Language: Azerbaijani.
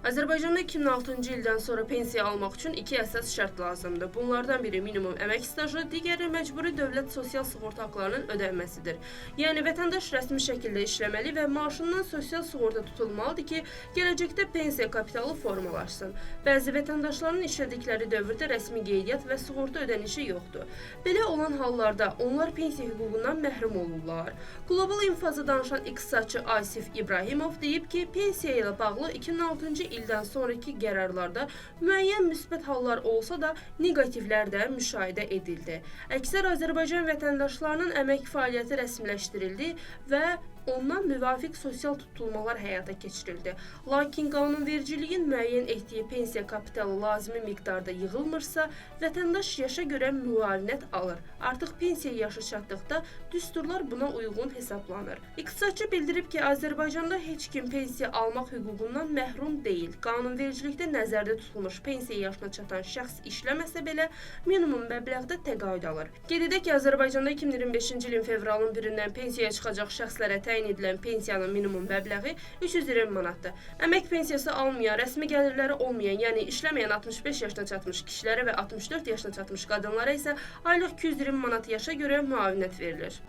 Azərbaycanda 2006-cı ildən sonra pensiya almaq üçün iki əsas şərt lazımdır. Bunlardan biri minimum əmək stajı, digəri məcburi dövlət sosial sığorta haqlarının ödənməsidir. Yəni vətəndaş rəsmi şəkildə işləməli və maaşından sosial sığorta tutulmalıdır ki, gələcəkdə pensiya kapitalı formalaşsın. Bəzi vətəndaşların işlədikləri dövrdə rəsmi qeydiyyat və sığorta ödənişi yoxdur. Belə olan hallarda onlar pensiya hüququndan məhrum olurlar. Qlobal İnfaza danışan iqtisadçı Asif İbrahimov deyib ki, pensiya ilə bağlı 2006-cı ildən sonraki qərarlarda müəyyən müsbət hallar olsa da neqativlər də müşahidə edildi. Əksər Azərbaycan vətəndaşlarının əmək fəaliyyəti rəsmiləşdirildi və ondan müvafiq sosial tutulmalar həyata keçirildi. Lakin qanunvericiliyin müəyyən etdiyi pensiya kapitalı lazımi miqdarda yığılmırsa, vətəndaş yaşa görə müavinət alır. Artıq pensiya yaşı çatdıqda düsturlar buna uyğun hesablanır. İqtisadçı bildirib ki, Azərbaycanda heç kim pensiya almaq hüququndan məhrum deyil. Qanunvericilikdə nəzərdə tutulmuş pensiya yaşına çatan şəxs işləməsə belə minimum məbləğdə təqaüd alır. Qeyd edək ki, Azərbaycanda 2025-ci ilin fevralın 1-dən pensiyaya çıxacaq şəxslərə təyin edilən pensiyanın minimum məbləği 320 manatdır. Əmək pensiyası almayan, rəsmi gəlirləri olmayan, yəni işləməyən 65 yaşına çatmış kişilərə və 64 yaşına çatmış qadınlara isə aylıq 220 manat yaşa görə müavinət verilir.